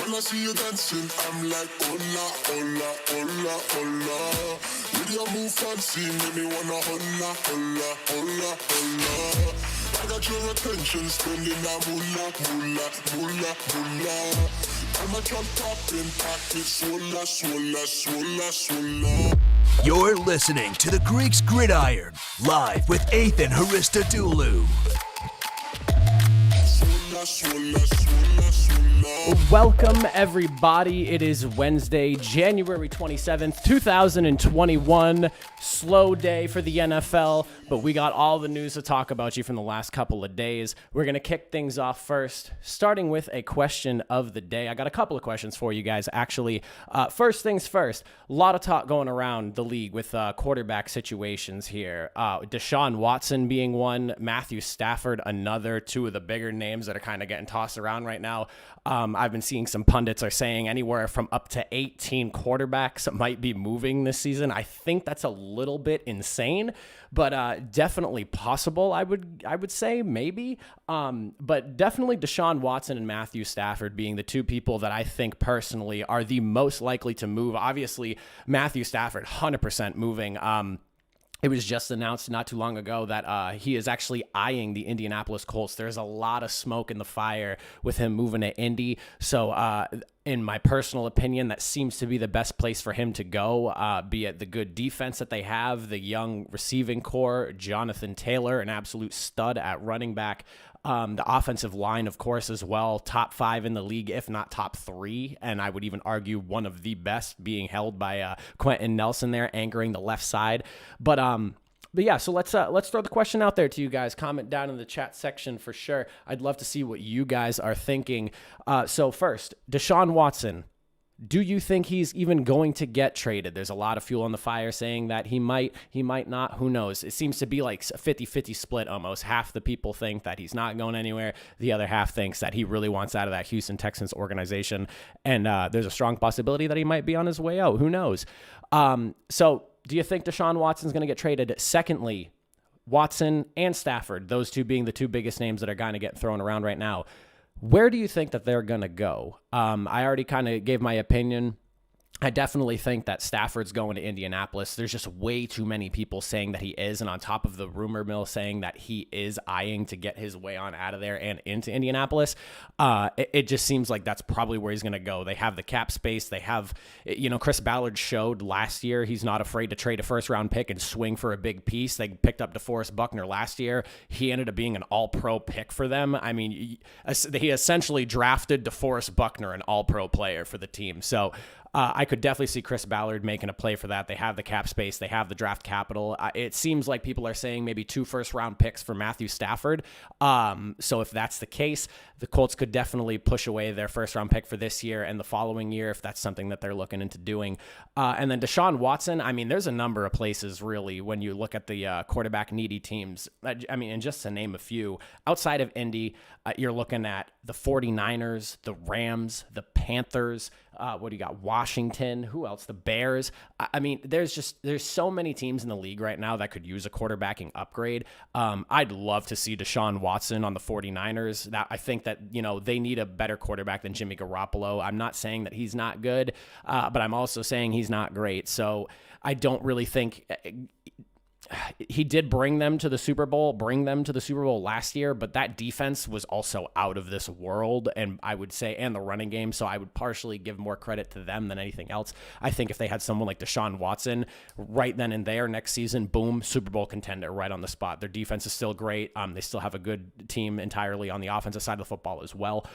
When I see you dancing, I'm like, hola, hola, hola, hola. With your move fancy, make me wanna hola, hola, hola, hola. I got your attention, spending that moolah, moolah, moolah, moolah. I'm a trunk popping, pocket, swola, swola, swola, swola. You're listening to the Greeks Gridiron, live with Ethan Haristadoulou. Welcome, everybody. It is Wednesday, January 27th, 2021. Slow day for the NFL, but we got all the news to talk about you from the last couple of days. We're going to kick things off first, starting with a question of the day. I got a couple of questions for you guys, actually. First things first, a lot of talk going around the league with quarterback situations here. Deshaun Watson being one, Matthew Stafford another, two of the bigger names that are kind of getting tossed around right now. I've been seeing some pundits are saying anywhere from up to 18 quarterbacks might be moving this season. I think that's a little bit insane, but definitely possible. I would say maybe, but definitely Deshaun Watson and Matthew Stafford being the two people that I think personally are the most likely to move. Obviously, Matthew Stafford 100% moving. It was just announced not too long ago that he is actually eyeing the Indianapolis Colts. There's a lot of smoke in the fire with him moving to Indy. So in my personal opinion, that seems to be the best place for him to go, be it the good defense that they have, the young receiving core, Jonathan Taylor, an absolute stud at running back. The offensive line, of course, as well, top 5 in the league, if not top 3. And I would even argue one of the best, being held by Quentin Nelson there, anchoring the left side. But yeah, so let's throw the question out there to you guys. Comment down in the chat section for sure. I'd love to see what you guys are thinking. So first, Deshaun Watson. Do you think he's even going to get traded? There's a lot of fuel on the fire saying that he might not. Who knows? It seems to be like a 50-50 split almost. Half the people think that he's not going anywhere. The other half thinks that he really wants out of that Houston Texans organization. And there's a strong possibility that he might be on his way out. Who knows? So do you think Deshaun Watson's going to get traded? Secondly, Watson and Stafford, those two being the two biggest names that are kind of getting thrown around right now. Where do you think that they're going to go? I already kind of gave my opinion. I definitely think that Stafford's going to Indianapolis. There's just way too many people saying that he is, and on top of the rumor mill saying that he is eyeing to get his way on out of there and into Indianapolis, it just seems like that's probably where he's going to go. They have the cap space. They have, Chris Ballard showed last year he's not afraid to trade a first-round pick and swing for a big piece. They picked up DeForest Buckner last year. He ended up being an all-pro pick for them. I mean, he essentially drafted DeForest Buckner, an all-pro player for the team. So I could definitely see Chris Ballard making a play for that. They have the cap space. They have the draft capital. It seems like people are saying maybe 2 first-round picks for Matthew Stafford. So if that's the case, the Colts could definitely push away their first-round pick for this year and the following year if that's something that they're looking into doing. And then Deshaun Watson, I mean, there's a number of places, really, when you look at the quarterback-needy teams. I mean, and just to name a few, outside of Indy, you're looking at the 49ers, the Rams, the Panthers, what do you got? Washington. Who else? The Bears. I mean, there's so many teams in the league right now that could use a quarterbacking upgrade. I'd love to see Deshaun Watson on the 49ers. I think that, they need a better quarterback than Jimmy Garoppolo. I'm not saying that he's not good, but I'm also saying he's not great. So I don't really think he did bring them to the Super Bowl last year, but that defense was also out of this world, and I would say, and the running game, so I would partially give more credit to them than anything else. I think if they had someone like Deshaun Watson right then and there next season, boom, Super Bowl contender right on the spot. Their defense is still great. They still have a good team entirely on the offensive side of the football as well.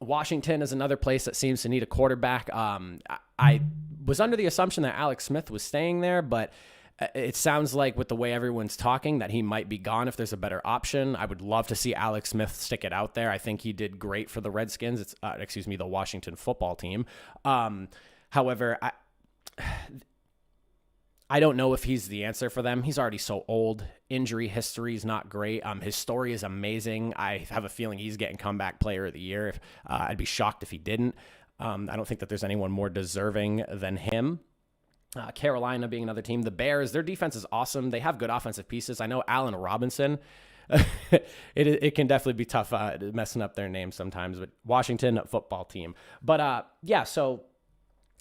Washington is another place that seems to need a quarterback. I was under the assumption that Alex Smith was staying there, but it sounds like with the way everyone's talking that he might be gone if there's a better option. I would love to see Alex Smith stick it out there. I think he did great for the Redskins. The Washington football team. However, I don't know if he's the answer for them. He's already so old. Injury history is not great. His story is amazing. I have a feeling he's getting comeback player of the year. I'd be shocked if he didn't. I don't think that there's anyone more deserving than him. Carolina being another team. The Bears, their defense is awesome. They have good offensive pieces. I know Allen Robinson it can definitely be tough messing up their name sometimes. But Washington football team. But yeah, so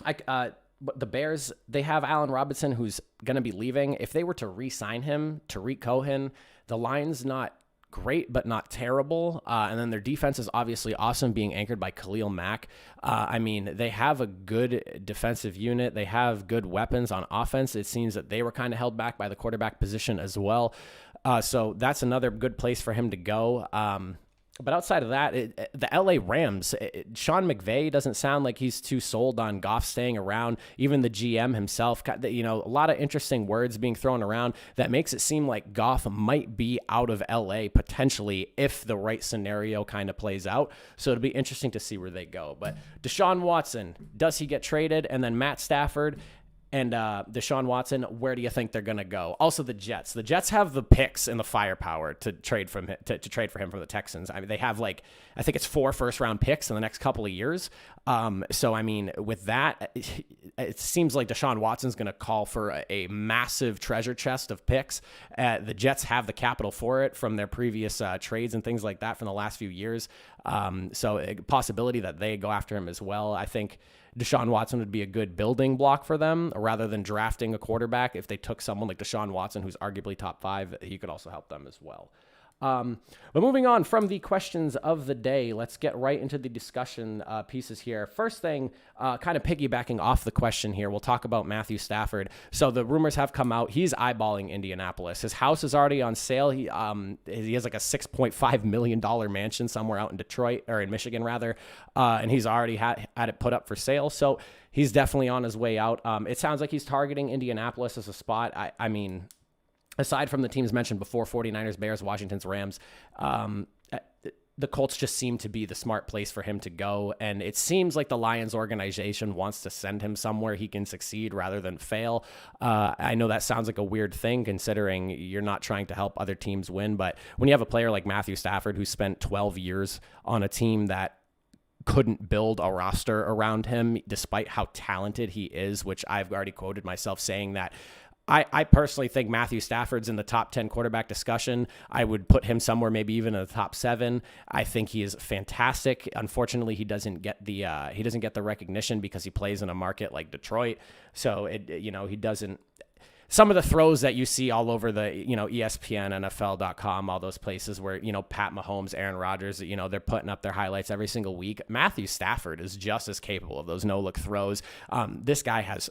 the Bears, they have Allen Robinson, who's going to be leaving. If they were to re-sign him, Tariq Cohen, the line's not great, but not terrible. And then their defense is obviously awesome, being anchored by Khalil Mack. I mean, they have a good defensive unit. They have good weapons on offense. It seems that they were kind of held back by the quarterback position as well. So that's another good place for him to go. But outside of that, the LA Rams, Sean McVay doesn't sound like he's too sold on Goff staying around. Even the GM himself, a lot of interesting words being thrown around that makes it seem like Goff might be out of LA potentially if the right scenario kind of plays out. So it'll be interesting to see where they go. But Deshaun Watson, does he get traded? And then Matt Stafford and Deshaun Watson, where do you think they're going to go? Also, the Jets. The Jets have the picks and the firepower to trade for him from the Texans. I mean, they have I think it's 4 first-round picks in the next couple of years. So, I mean, with that, it seems like Deshaun Watson's going to call for a massive treasure chest of picks. The Jets have the capital for it from their previous trades and things like that from the last few years. So, a possibility that they go after him as well. I think Deshaun Watson would be a good building block for them rather than drafting a quarterback. If they took someone like Deshaun Watson, who's arguably top 5, he could also help them as well. But moving on from the questions of the day, let's get right into the discussion pieces here. First thing, kind of piggybacking off the question here, we'll talk about Matthew Stafford. So the rumors have come out. He's eyeballing Indianapolis. His house is already on sale. He has like a $6.5 million mansion somewhere out in Detroit, or in Michigan rather. And he's already had it put up for sale. So he's definitely on his way out. It sounds like he's targeting Indianapolis as a spot. I mean, aside from the teams mentioned before, 49ers, Bears, Washington's, Rams, the Colts just seem to be the smart place for him to go. And it seems like the Lions organization wants to send him somewhere he can succeed rather than fail. I know that sounds like a weird thing considering you're not trying to help other teams win. But when you have a player like Matthew Stafford, who spent 12 years on a team that couldn't build a roster around him, despite how talented he is, which I've already quoted myself saying that I personally think Matthew Stafford's in the top 10 quarterback discussion. I would put him somewhere, maybe even in the top 7. I think he is fantastic. Unfortunately, he doesn't get the recognition because he plays in a market like Detroit. So he doesn't. Some of the throws that you see all over the, ESPN, NFL.com, all those places where, Pat Mahomes, Aaron Rodgers, they're putting up their highlights every single week. Matthew Stafford is just as capable of those no-look throws. This guy has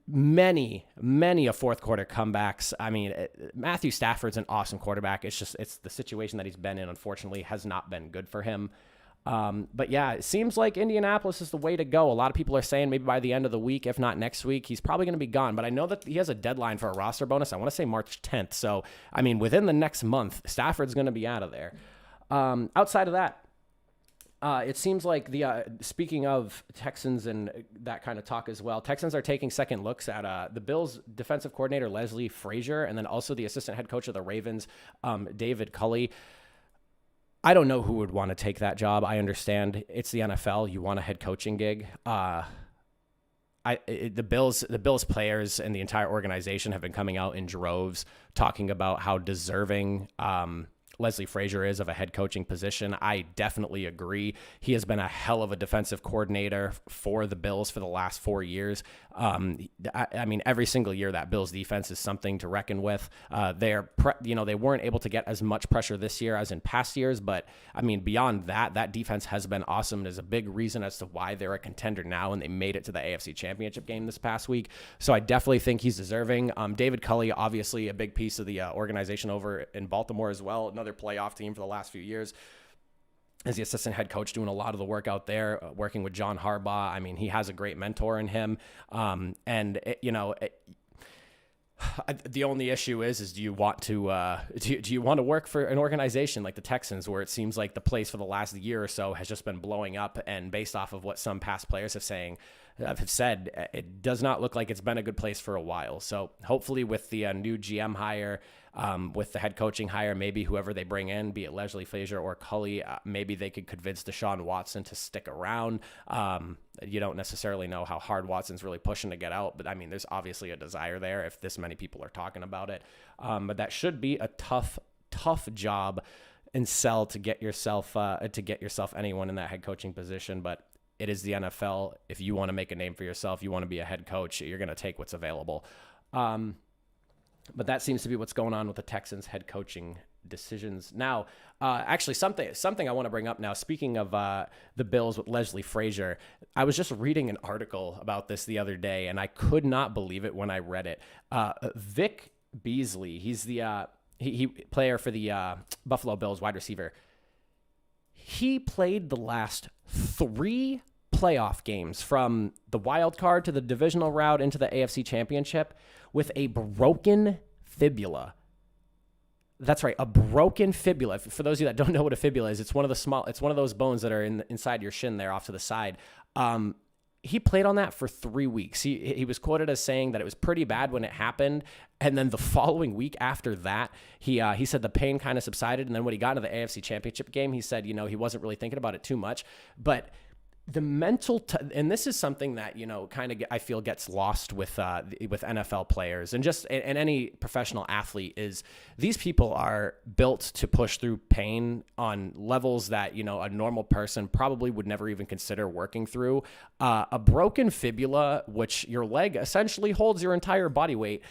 many a fourth quarter comebacks. I mean, Matthew Stafford's an awesome quarterback. It's the situation that he's been in, unfortunately, has not been good for him. But yeah, it seems like Indianapolis is the way to go. A lot of people are saying maybe by the end of the week, if not next week, he's probably going to be gone. But I know that he has a deadline for a roster bonus. I want to say March 10th. So, I mean, within the next month, Stafford's going to be out of there. Outside of that, it seems like speaking of Texans and that kind of talk as well, Texans are taking second looks at the Bills defensive coordinator, Leslie Frazier, and then also the assistant head coach of the Ravens, David Culley. I don't know who would want to take that job. I understand it's the NFL. You want a head coaching gig. The Bills players and the entire organization have been coming out in droves talking about how deserving Leslie Frazier is of a head coaching position. I definitely agree. He has been a hell of a defensive coordinator for the Bills for the last 4 years. I mean, every single year that Bills defense is something to reckon with. They weren't able to get as much pressure this year as in past years, but I mean, beyond that defense has been awesome. It is a big reason as to why they're a contender now, and they made it to the AFC Championship game this past week. So I definitely think he's deserving. David Culley, obviously a big piece of the organization over in Baltimore as well. Another playoff team for the last few years. As the assistant head coach, doing a lot of the work out there, working with John Harbaugh. I mean, he has a great mentor in him. The only issue is do you want to work for an organization like the Texans, where it seems like the place for the last year or so has just been blowing up, and based off of what some past players have said, it does not look like it's been a good place for a while. So hopefully with the new GM hire, with the head coaching hire, maybe whoever they bring in, be it Leslie Frazier or Culley, maybe they could convince Deshaun Watson to stick around. You don't necessarily know how hard Watson's really pushing to get out, but I mean, there's obviously a desire there if this many people are talking about it. But that should be a tough tough job and sell to get yourself anyone in that head coaching position, but it is the NFL. If you want to make a name for yourself, you want to be a head coach, you're going to take what's available. But that seems to be what's going on with the Texans head coaching decisions. Now, actually something I want to bring up now, speaking of the Bills with Leslie Frazier, I was just reading an article about this the other day, and I could not believe it when I read it. Vic Beasley, he's the he player for the Buffalo Bills, wide receiver. He played the last 3 playoff games, from the wild card to the divisional route into the AFC Championship, with a broken fibula. That's right, a broken fibula. For those of you that don't know what a fibula is, it's one of those bones that are inside your shin there off to the side. He played on that for 3 weeks. He was quoted as saying that it was pretty bad when it happened, and then the following week after that, he said the pain kind of subsided, and then when he got into the AFC Championship game, he said, he wasn't really thinking about it too much, but the mental, and this is something that, kind of I feel gets lost with NFL players and just and any professional athlete, is these people are built to push through pain on levels that, a normal person probably would never even consider working through. A broken fibula, which your leg essentially holds your entire body weight,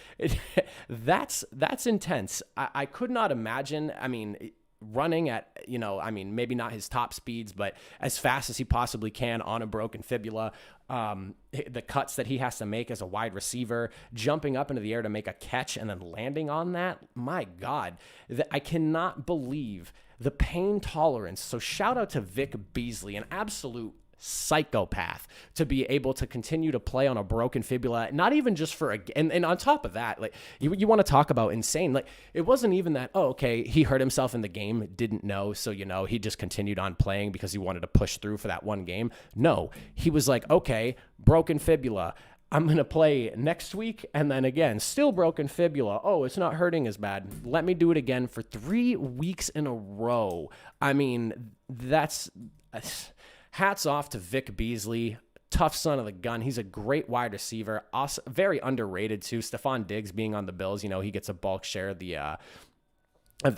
that's intense. I could not imagine. I mean, running at, maybe not his top speeds, but as fast as he possibly can on a broken fibula, the cuts that he has to make as a wide receiver, jumping up into the air to make a catch and then landing on that. My God, I cannot believe the pain tolerance. So shout out to Vic Beasley, an absolute psychopath, to be able to continue to play on a broken fibula, not even just for and on top of that, like you want to talk about insane, like it wasn't even that, he hurt himself in the game, didn't know, so he just continued on playing because he wanted to push through for that one game. No, he was like, okay, broken fibula, I'm going to play next week, and then again, still broken fibula. Oh, it's not hurting as bad. Let me do it again for 3 weeks in a row. I mean, that's hats off to Vic Beasley, tough son of the gun. He's a great wide receiver, also very underrated too. Stephon Diggs being on the Bills, he gets a bulk share of the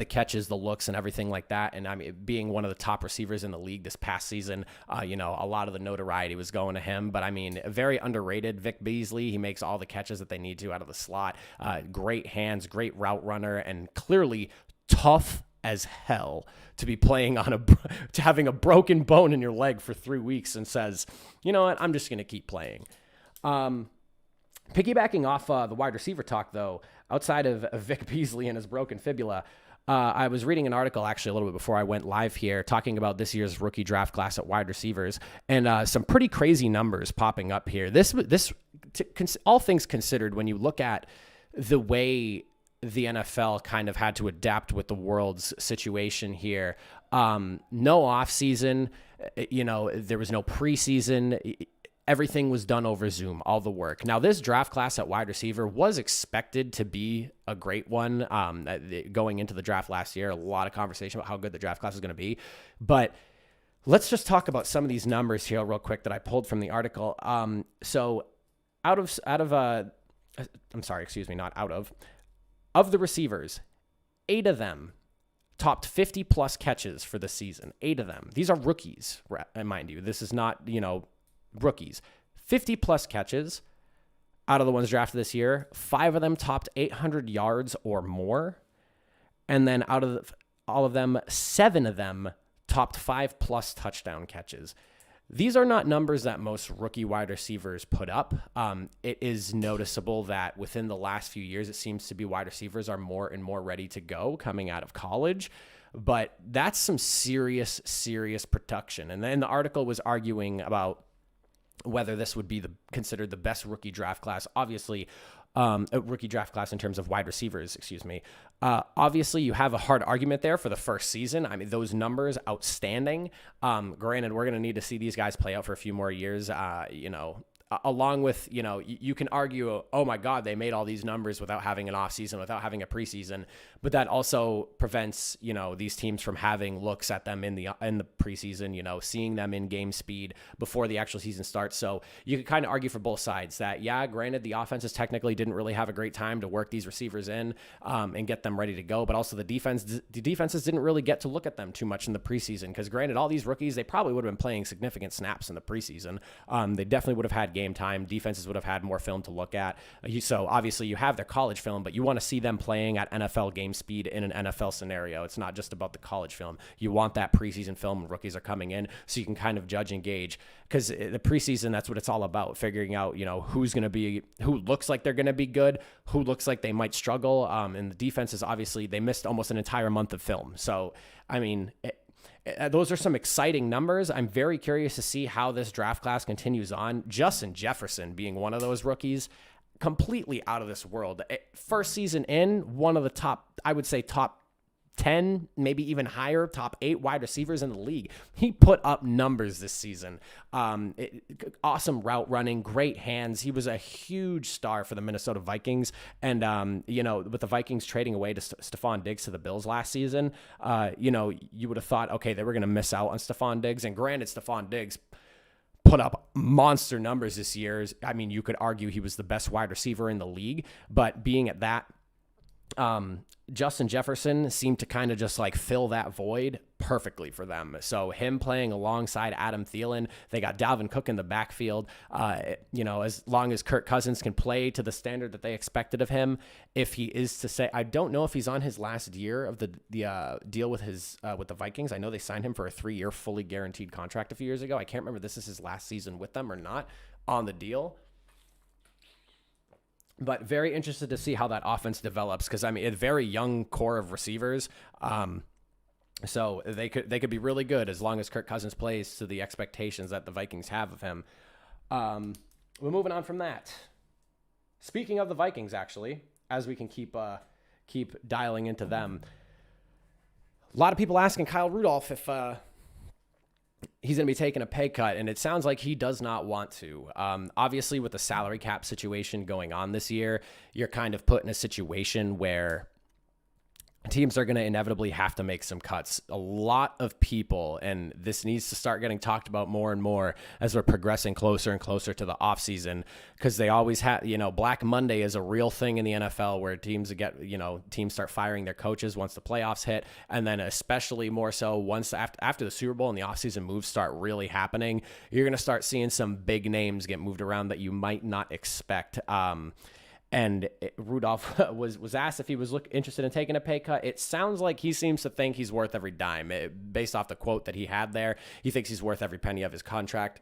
catches, the looks, and everything like that. And I mean, being one of the top receivers in the league this past season, a lot of the notoriety was going to him. But I mean, very underrated. Vic Beasley, he makes all the catches that they need to out of the slot. Great hands, great route runner, and clearly tough as hell to be playing on to having a broken bone in your leg for 3 weeks, and says, you know what, I'm just going to keep playing. Piggybacking off the wide receiver talk, though, outside of Vic Beasley and his broken fibula, I was reading an article actually a little bit before I went live here, talking about this year's rookie draft class at wide receivers, and some pretty crazy numbers popping up here. This all things considered, when you look at the way the NFL kind of had to adapt with the world's situation here. No offseason, there was no preseason. Everything was done over Zoom, all the work. Now, this draft class at wide receiver was expected to be a great one. Going into the draft last year, a lot of conversation about how good the draft class is going to be. But let's just talk about some of these numbers here real quick that I pulled from the article. Of the receivers, 8 of them topped 50-plus catches for the season. 8 of them. These are rookies, mind you. This is not, rookies. 50-plus catches out of the ones drafted this year. 5 of them topped 800 yards or more. And then out of all of them, 7 of them topped 5-plus touchdown catches. These are not numbers that most rookie wide receivers put up. It is noticeable that within the last few years, it seems to be wide receivers are more and more ready to go coming out of college. But that's some serious, serious production. And then the article was arguing about whether this would be considered the best rookie draft class. Obviously, a rookie draft class in terms of wide receivers, obviously, you have a hard argument there for the first season. I mean, those numbers, outstanding. Granted, we're going to need to see these guys play out for a few more years, along with, you can argue, oh my God, they made all these numbers without having an offseason, without having a preseason, but that also prevents, these teams from having looks at them in the preseason, seeing them in game speed before the actual season starts. So you could kind of argue for both sides that, yeah, granted, the offenses technically didn't really have a great time to work these receivers in and get them ready to go, but also the defenses didn't really get to look at them too much in the preseason, because granted, all these rookies, they probably would have been playing significant snaps in the preseason. They definitely would have had game time. Defenses would have had more film to look at. So obviously you have their college film, but you want to see them playing at NFL game speed in an NFL scenario. It's not just about the college film. You want that preseason film when rookies are coming in, so you can kind of judge and gauge, because the preseason, that's what it's all about, figuring out, who looks like they're going to be good, who looks like they might struggle. And the defenses, obviously, they missed almost an entire month of film. So, I mean, those are some exciting numbers. I'm very curious to see how this draft class continues on. Justin Jefferson being one of those rookies, completely out of this world. First season in, one of the top 10, maybe even higher, top 8 wide receivers in the league. He put up numbers this season. Awesome route running, great hands. He was a huge star for the Minnesota Vikings. And, with the Vikings trading away to Stephon Diggs to the Bills last season, you would have thought, okay, they were going to miss out on Stephon Diggs. And granted, Stephon Diggs put up monster numbers this year. I mean, you could argue he was the best wide receiver in the league, but being at that, Justin Jefferson seemed to kind of just like fill that void perfectly for them. So him playing alongside Adam Thielen, they got Dalvin Cook in the backfield. As long as Kirk Cousins can play to the standard that they expected of him, if he is to say, I don't know if he's on his last year of the deal with the Vikings. I know they signed him for a 3-year fully guaranteed contract a few years ago. I can't remember if this is his last season with them or not on the deal. But very interested to see how that offense develops, because, I mean, a very young core of receivers. So they could be really good as long as Kirk Cousins plays to the expectations that the Vikings have of him. We're moving on from that. Speaking of the Vikings, actually, as we can keep dialing into them, a lot of people asking Kyle Rudolph if he's going to be taking a pay cut, and it sounds like he does not want to. Obviously, with the salary cap situation going on this year, you're kind of put in a situation where teams are going to inevitably have to make some cuts. A lot of people, and this needs to start getting talked about more and more as we're progressing closer and closer to the offseason, because they always have, Black Monday is a real thing in the NFL where teams start firing their coaches once the playoffs hit, and then especially more so once after the Super Bowl and the offseason moves start really happening, you're going to start seeing some big names get moved around that you might not expect. And Rudolph was asked if he was interested in taking a pay cut. It sounds like he seems to think he's worth every dime. Based off the quote that he had there, he thinks he's worth every penny of his contract.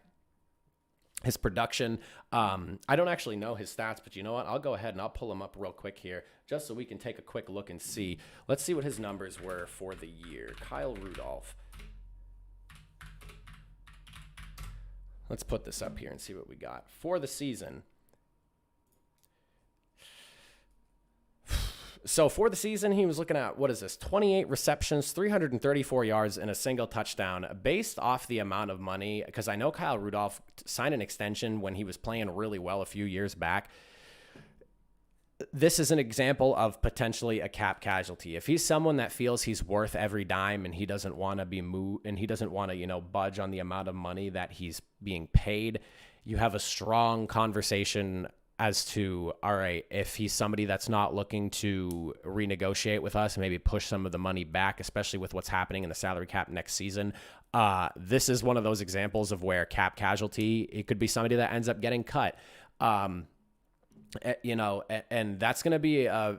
His production, I don't actually know his stats, but you know what? I'll go ahead and I'll pull him up real quick here just so we can take a quick look and see. Let's see what his numbers were for the year. Kyle Rudolph. Let's put this up here and see what we got. For the season, so for the season, he was looking at, 28 receptions, 334 yards, and a single touchdown. Based off the amount of money, because I know Kyle Rudolph signed an extension when he was playing really well a few years back. This is an example of potentially a cap casualty. If he's someone that feels he's worth every dime and he doesn't want to be moved and he doesn't want to, budge on the amount of money that he's being paid, you have a strong conversation as to, all right, if he's somebody that's not looking to renegotiate with us, maybe push some of the money back, especially with what's happening in the salary cap next season. This is one of those examples of where cap casualty, it could be somebody that ends up getting cut. And that's going to be a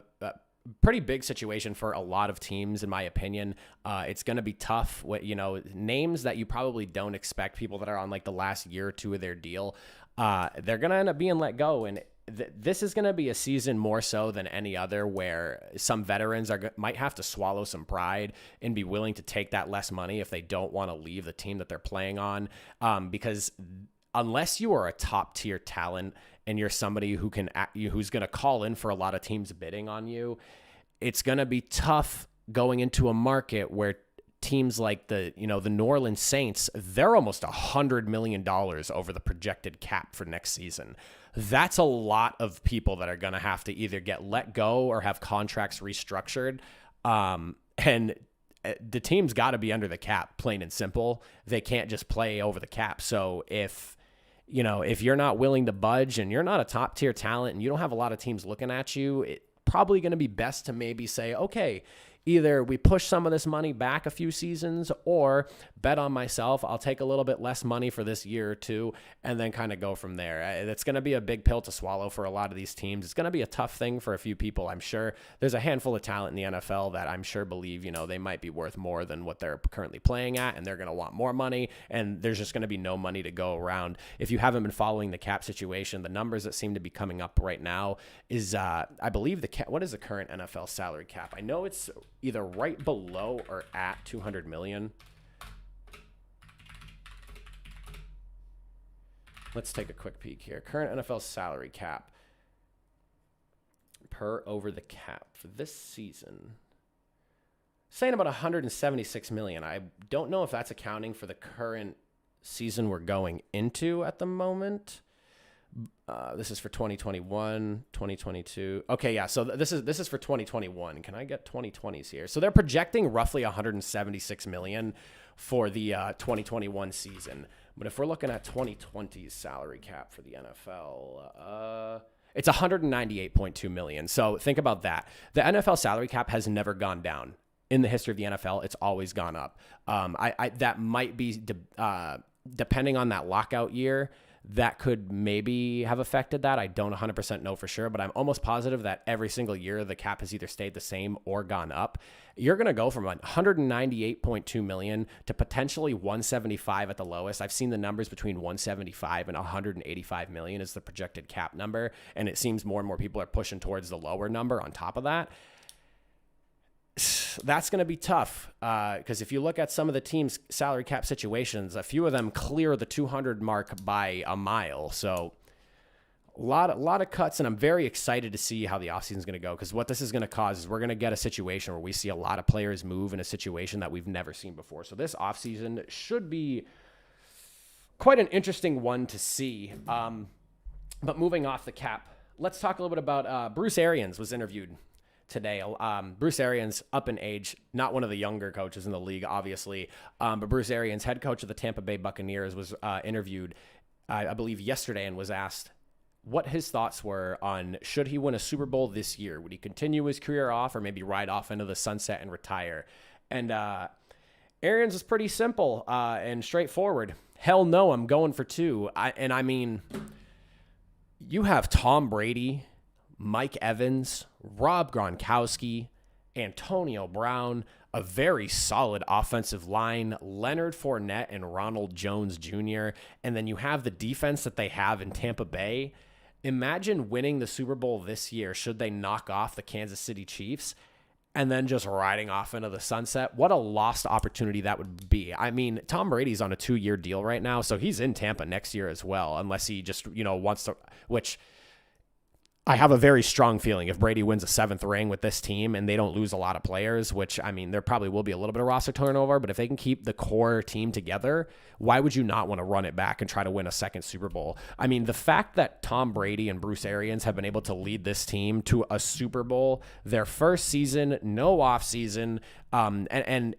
pretty big situation for a lot of teams, in my opinion. It's going to be tough. Names that you probably don't expect, people that are on like the last year or two of their deal, they're going to end up being let go. And this is going to be a season more so than any other where some veterans might have to swallow some pride and be willing to take that less money if they don't want to leave the team that they're playing on. Because unless you are a top tier talent and you're somebody who's going to call in for a lot of teams bidding on you, it's going to be tough going into a market where teams like the New Orleans Saints, they're almost $100 million over the projected cap for next season. That's a lot of people that are going to have to either get let go or have contracts restructured. And the team's got to be under the cap, plain and simple. They can't just play over the cap. So if you're not willing to budge and you're not a top tier talent and you don't have a lot of teams looking at you, it's probably going to be best to maybe say, okay, either we push some of this money back a few seasons or bet on myself. I'll take a little bit less money for this year or two and then kind of go from there. It's going to be a big pill to swallow for a lot of these teams. It's going to be a tough thing for a few people, I'm sure. There's a handful of talent in the NFL that I'm sure believe, they might be worth more than what they're currently playing at, and they're going to want more money, and there's just going to be no money to go around. If you haven't been following the cap situation, the numbers that seem to be coming up right now is, I believe what is the current NFL salary cap? I know it's either right below or at 200 million. Let's take a quick peek here. Current NFL salary cap per over the cap for this season, saying about 176 million. I don't know if that's accounting for the current season we're going into at the moment. This is for 2021, 2022. Okay, yeah, so this is for 2021. Can I get 2020s here? So they're projecting roughly 176 million for the 2021 season. But if we're looking at 2020's salary cap for the NFL, it's 198.2 million. So think about that. The NFL salary cap has never gone down. In the history of the NFL, it's always gone up. That might be depending on that lockout year. That could maybe have affected that. I don't 100% know for sure, but I'm almost positive that every single year the cap has either stayed the same or gone up. You're going to go from 198.2 million to potentially 175 at the lowest. I've seen the numbers between 175 and 185 million is the projected cap number, and it seems more and more people are pushing towards the lower number on top of that. That's going to be tough because if you look at some of the team's salary cap situations, a few of them clear the 200 mark by a mile. So a lot of cuts, and I'm very excited to see how the offseason is going to go, because what this is going to cause is we're going to get a situation where we see a lot of players move in a situation that we've never seen before. So this offseason should be quite an interesting one to see. But moving off the cap, let's talk a little bit about Bruce Arians was interviewed today. Bruce Arians, up in age, not one of the younger coaches in the league, obviously, but Bruce Arians, head coach of the Tampa Bay Buccaneers, was interviewed, I believe, yesterday, and was asked what his thoughts were on should he win a Super Bowl this year. Would he continue his career off or maybe ride off into the sunset and retire? And Arians is pretty simple and straightforward. Hell no, I'm going for two. I mean, you have Tom Brady, Mike Evans, Rob Gronkowski, Antonio Brown, a very solid offensive line, Leonard Fournette and Ronald Jones Jr., and then you have the defense that they have in Tampa Bay. Imagine winning the Super Bowl this year should they knock off the Kansas City Chiefs and then just riding off into the sunset. What a lost opportunity that would be. I mean, Tom Brady's on a 2-year deal right now, so he's in Tampa next year as well, unless he just, wants to, which I have a very strong feeling if Brady wins a 7th ring with this team and they don't lose a lot of players, which, I mean, there probably will be a little bit of roster turnover, but if they can keep the core team together, why would you not want to run it back and try to win a 2nd Super Bowl? I mean, the fact that Tom Brady and Bruce Arians have been able to lead this team to a Super Bowl, their first season, no off season, and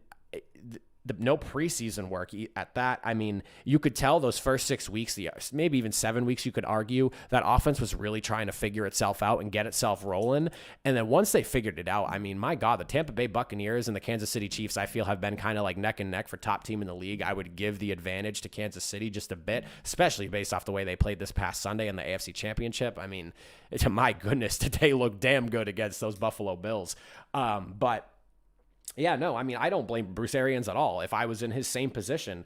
no preseason work at that. I mean, you could tell those first 6 weeks, maybe even 7 weeks, you could argue that offense was really trying to figure itself out and get itself rolling. And then once they figured it out, I mean, my God, the Tampa Bay Buccaneers and the Kansas City Chiefs, I feel, have been kind of like neck and neck for top team in the league. I would give the advantage to Kansas City just a bit, especially based off the way they played this past Sunday in the AFC Championship. I mean, my goodness, did they look damn good against those Buffalo Bills. But yeah, no, I mean, I don't blame Bruce Arians at all. If I was in his same position,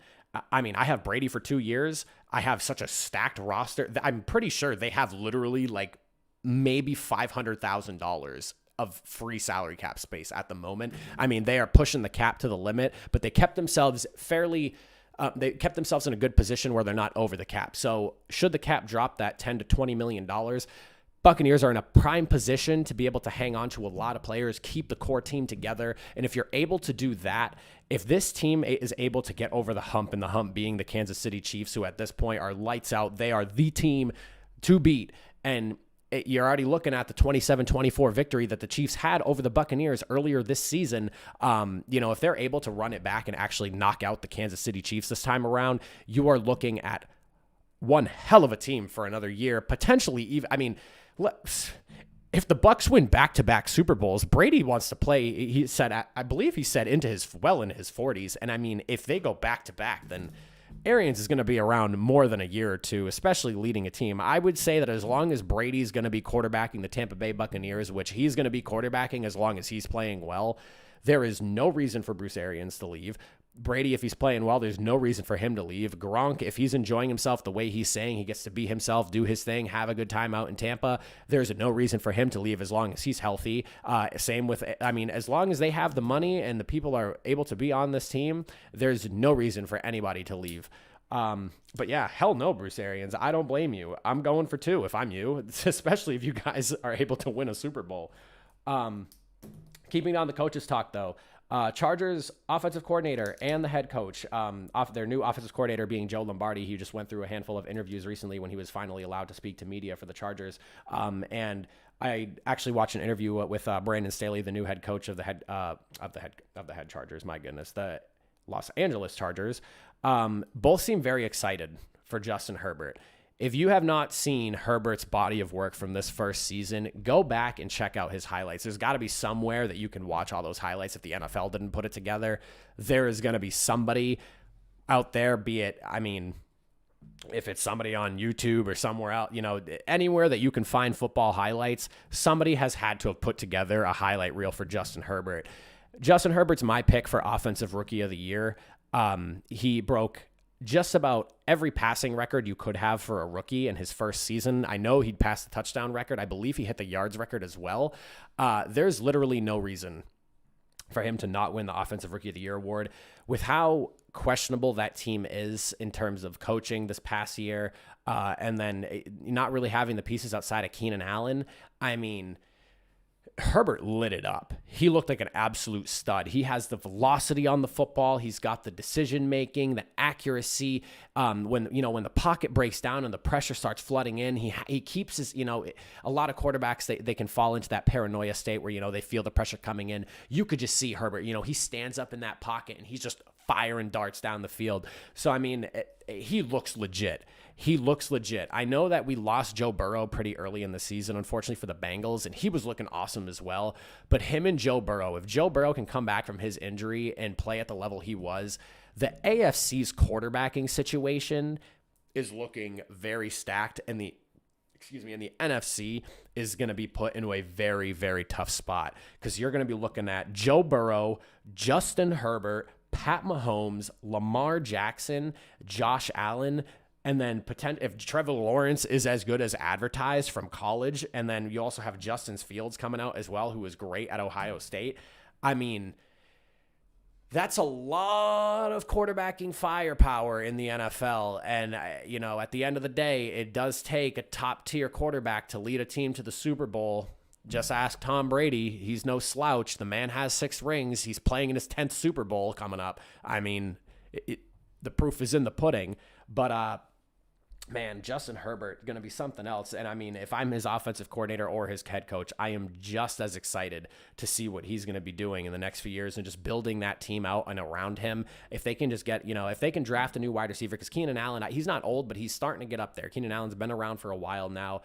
I mean, I have Brady for 2 years. I have such a stacked roster. I'm pretty sure they have literally like maybe $500,000 of free salary cap space at the moment. I mean, they are pushing the cap to the limit, but they kept themselves they kept themselves in a good position where they're not over the cap. So should the cap drop that $10 to $20 million, Buccaneers are in a prime position to be able to hang on to a lot of players, keep the core team together. And if you're able to do that, if this team is able to get over the hump, and the hump being the Kansas City Chiefs, who at this point are lights out, they are the team to beat. And you're already looking at the 27-24 victory that the Chiefs had over the Buccaneers earlier this season. If they're able to run it back and actually knock out the Kansas City Chiefs this time around, you are looking at one hell of a team for another year, potentially even, if the Bucs win back-to-back Super Bowls, Brady wants to play, he said, I believe he said into his 40s. And if they go back-to-back, then Arians is going to be around more than a year or two, especially leading a team. I would say that as long as Brady's going to be quarterbacking the Tampa Bay Buccaneers, which he's going to be quarterbacking as long as he's playing well, there is no reason for Bruce Arians to leave. Brady, if he's playing well, there's no reason for him to leave. Gronk, if he's enjoying himself the way he's saying, he gets to be himself, do his thing, have a good time out in Tampa, there's no reason for him to leave as long as he's healthy. Same with, as long as they have the money and the people are able to be on this team, there's no reason for anybody to leave. But yeah, hell no, Bruce Arians. I don't blame you. I'm going for 2 if I'm you, especially if you guys are able to win a Super Bowl. Keeping on the coaches talk though, Chargers offensive coordinator and the head coach, off their new offensive coordinator being Joe Lombardi. He just went through a handful of interviews recently when he was finally allowed to speak to media for the Chargers. And I actually watched an interview with Brandon Staley, the new head coach of the head Chargers. My goodness, the Los Angeles Chargers. Both seem very excited for Justin Herbert. If you have not seen Herbert's body of work from this first season, go back and check out his highlights. There's got to be somewhere that you can watch all those highlights. If the NFL didn't put it together, there is going to be somebody out there, be it, if it's somebody on YouTube or somewhere else, anywhere that you can find football highlights, somebody has had to have put together a highlight reel for Justin Herbert. Justin Herbert's my pick for Offensive Rookie of the Year. He broke just about every passing record you could have for a rookie in his first season. I know he'd passed the touchdown record. I believe he hit the yards record as well. There's literally no reason for him to not win the Offensive Rookie of the Year award. With how questionable that team is in terms of coaching this past year, and then not really having the pieces outside of Keenan Allen, Herbert lit it up. He looked like an absolute stud. He has the velocity on the football. He's got the decision making, the accuracy. When the pocket breaks down and the pressure starts flooding in, he keeps his. A lot of quarterbacks they can fall into that paranoia state where they feel the pressure coming in. You could just see Herbert. He stands up in that pocket and he's just firing darts down the field. So he looks legit. He looks legit. I know that we lost Joe Burrow pretty early in the season, unfortunately for the Bengals, and he was looking awesome as well. But him and Joe Burrow, if Joe Burrow can come back from his injury and play at the level he was, the AFC's quarterbacking situation is looking very stacked, and the NFC is going to be put into a very, very tough spot because you're going to be looking at Joe Burrow, Justin Herbert, Pat Mahomes, Lamar Jackson, Josh Allen, and then if Trevor Lawrence is as good as advertised from college, and then you also have Justin Fields coming out as well, who was great at Ohio State. That's a lot of quarterbacking firepower in the NFL. And, at the end of the day, it does take a top-tier quarterback to lead a team to the Super Bowl. Just ask Tom Brady. He's no slouch. The man has 6 rings. He's playing in his 10th Super Bowl coming up. The proof is in the pudding. But, man, Justin Herbert going to be something else. And if I'm his offensive coordinator or his head coach, I am just as excited to see what he's going to be doing in the next few years and just building that team out and around him. If they can just get, if they can draft a new wide receiver, because Keenan Allen, he's not old, but he's starting to get up there. Keenan Allen's been around for a while now.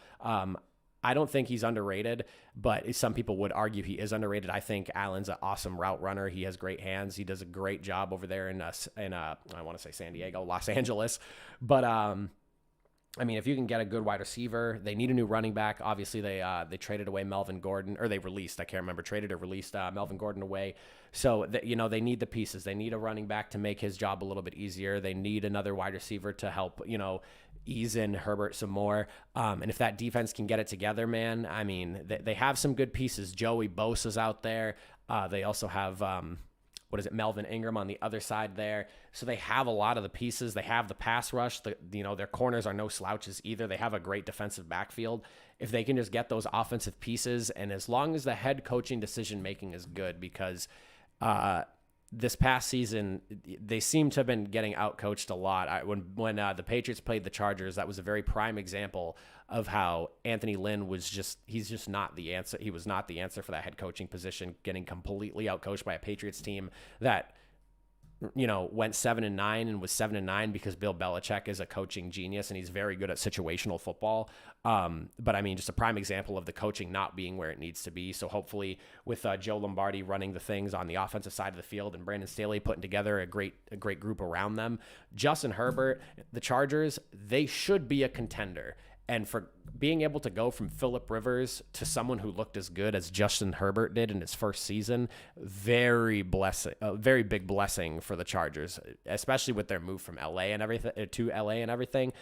I don't think he's underrated, but some people would argue he is underrated. I think Allen's an awesome route runner. He has great hands. He does a great job over there in I want to say San Diego, Los Angeles. But, if you can get a good wide receiver, they need a new running back. Obviously, they traded away Melvin Gordon, or they released, I can't remember, traded or released Melvin Gordon away. So, they need the pieces. They need a running back to make his job a little bit easier. They need another wide receiver to help, ease in Herbert some more. And if that defense can get it together, man, they have some good pieces. Joey Bosa's out there. They also have Melvin Ingram on the other side there. So they have a lot of the pieces. They have the pass rush. Their corners are no slouches either. They have a great defensive backfield. If they can just get those offensive pieces, and as long as the head coaching decision-making is good, because this past season, they seem to have been getting out-coached a lot. When the Patriots played the Chargers, that was a very prime example of how Anthony Lynn he's just not the answer. He was not the answer for that head coaching position, getting completely out-coached by a Patriots team that, went 7-9 and was 7-9 because Bill Belichick is a coaching genius and he's very good at situational football. But I mean, just a prime example of the coaching not being where it needs to be. So hopefully with Joe Lombardi running the things on the offensive side of the field and Brandon Staley putting together a great group around them, Justin Herbert, the Chargers, they should be a contender. And for being able to go from Phillip Rivers to someone who looked as good as Justin Herbert did in his first season, very big blessing for the Chargers, especially with their move from LA and everything to LA and everything,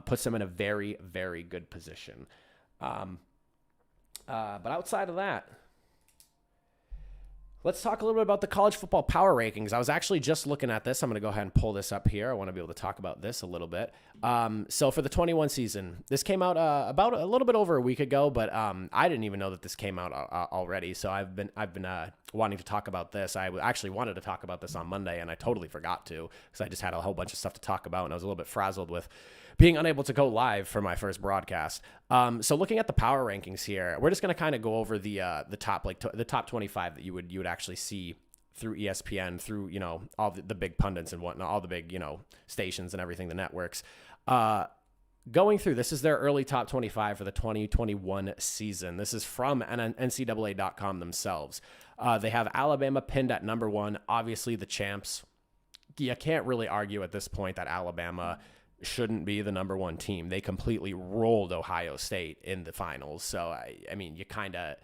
puts them in a very, very good position. But outside of that, let's talk a little bit about the college football power rankings. I was actually just looking at this. I'm going to go ahead and pull this up here. I want to be able to talk about this a little bit. So for the 21 season, this came out about a little bit over a week ago, but I didn't even know that this came out already. So I've been wanting to talk about this. I actually wanted to talk about this on Monday, and I totally forgot to because I just had a whole bunch of stuff to talk about, and I was a little bit frazzled with being unable to go live for my first broadcast. So looking at the power rankings here, we're just going to kind of go over the top, the top 25 that you would actually see through ESPN, through, all the big pundits and whatnot, all the big, stations and everything, the networks. Going through, this is their early top 25 for the 2021 season. This is from NCAA.com themselves. They have Alabama pinned at number 1, obviously the champs. You can't really argue at this point that Alabama shouldn't be the number 1 team. They completely rolled Ohio State in the finals. So, I mean, you kind of,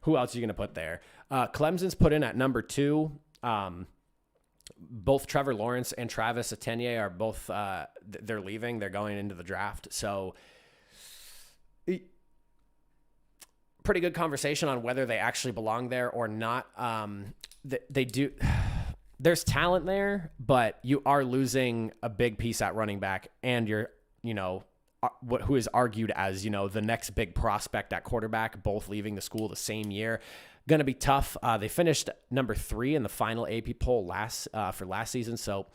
who else are you going to put there? Clemson's put in at number 2. Both Trevor Lawrence and Travis Etienne are both, they're leaving. They're going into the draft. So, pretty good conversation on whether they actually belong there or not. They do. There's talent there, but you are losing a big piece at running back, and you're, who is argued as, the next big prospect at quarterback, both leaving the school the same year. Going to be tough. They finished number 3 in the final AP poll for last season, so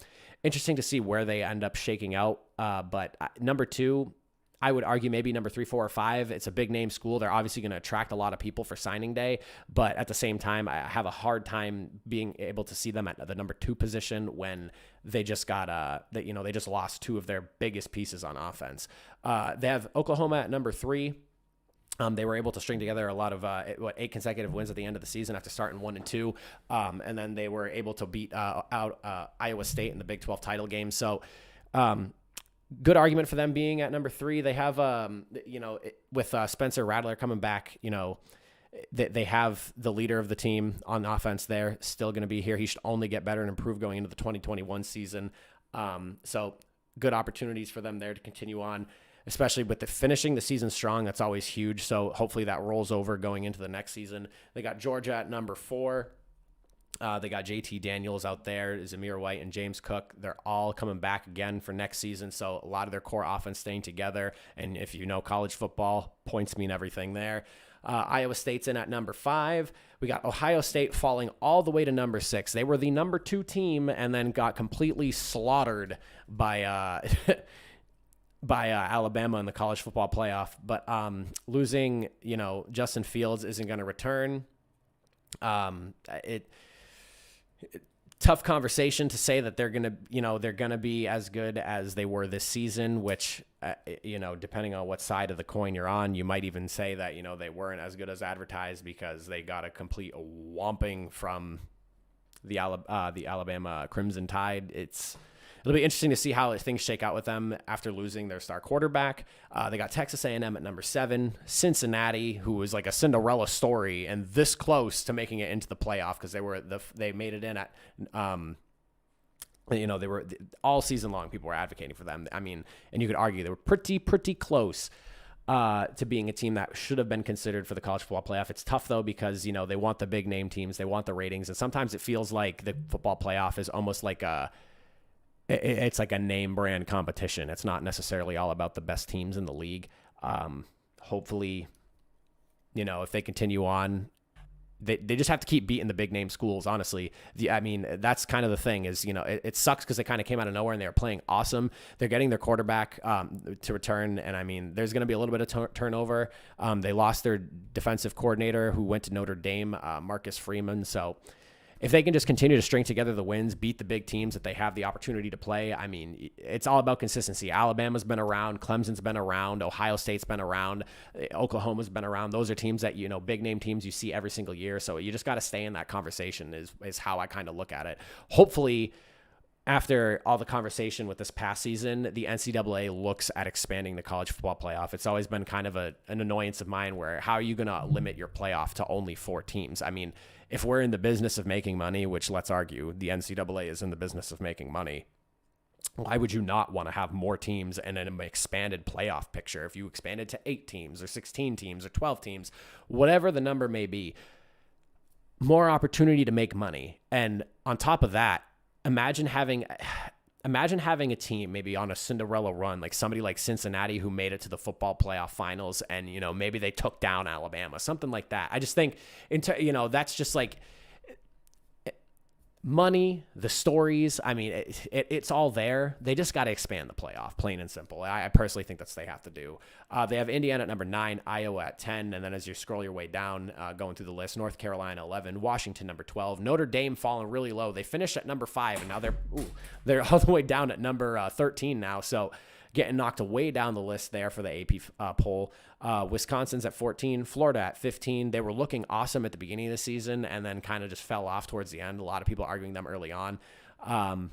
interesting to see where they end up shaking out. But number 2, I would argue maybe number 3, 4, or 5. It's a big name school. They're obviously going to attract a lot of people for signing day, but at the same time, I have a hard time being able to see them at the number 2 position when they just got they just lost 2 of their biggest pieces on offense. They have Oklahoma at number 3. They were able to string together a lot of 8 consecutive wins at the end of the season after starting 1-2, and then they were able to beat out Iowa State in the Big 12 title game. So. Good argument for them being at number 3. They have, with Spencer Rattler coming back, they have the leader of the team on offense there, still going to be here. He should only get better and improve going into the 2021 season. So good opportunities for them there to continue on, especially with finishing the season strong. That's always huge. So hopefully that rolls over going into the next season. They got Georgia at number 4. They got JT Daniels out there, Zamir White, and James Cook. They're all coming back again for next season, so a lot of their core offense staying together. And if you know college football, points mean everything there. Iowa State's in at number 5. We got Ohio State falling all the way to number 6. They were the number 2 team and then got completely slaughtered by by Alabama in the college football playoff. But losing, Justin Fields isn't going to return. Tough conversation to say that they're going to be as good as they were this season, which, depending on what side of the coin you're on, you might even say that, they weren't as good as advertised because they got a complete whomping from the Alabama Crimson Tide. It'll be interesting to see how things shake out with them after losing their star quarterback. They got Texas A&M at number 7, Cincinnati, who was like a Cinderella story and this close to making it into the playoff because they made it in at, they were all season long. People were advocating for them. I mean, and you could argue they were pretty close. to being a team that should have been considered for the college football playoff. It's tough though, because, they want the big name teams, they want the ratings. And sometimes it feels like the football playoff is almost like it's like a name brand competition. It's not necessarily all about the best teams in the league. Hopefully, if they continue on, they just have to keep beating the big name schools. Honestly, that's kind of the thing is, it sucks because they kind of came out of nowhere and they were playing awesome. They're getting their quarterback to return. And there's going to be a little bit of turnover. They lost their defensive coordinator who went to Notre Dame, Marcus Freeman. So if they can just continue to string together the wins, beat the big teams that they have the opportunity to play, it's all about consistency. Alabama's been around, Clemson's been around, Ohio State's been around, Oklahoma's been around. Those are teams that, big name teams you see every single year. So you just got to stay in that conversation is how I kind of look at it. Hopefully, after all the conversation with this past season, the NCAA looks at expanding the college football playoff. It's always been kind of an annoyance of mine where how are you going to limit your playoff to only 4 teams? If we're in the business of making money, which let's argue the NCAA is in the business of making money, why would you not want to have more teams and an expanded playoff picture? If you expanded to 8 teams or 16 teams or 12 teams, whatever the number may be, more opportunity to make money. And on top of that, imagine having a team maybe on a Cinderella run, like somebody like Cincinnati who made it to the football playoff finals and, maybe they took down Alabama, something like that. I just think, that's just like money, the stories. It's all there. They just got to expand the playoff, plain and simple. I personally think that's what they have to do. They have Indiana at number 9, Iowa at 10. And then as you scroll your way down, going through the list, North Carolina 11, Washington number 12, Notre Dame falling really low. They finished at number 5 and now they're all the way down at number 13 now. So getting knocked way down the list there for the AP poll. Wisconsin's at 14, Florida at 15. They were looking awesome at the beginning of the season and then kind of just fell off towards the end. A lot of people arguing them early on. And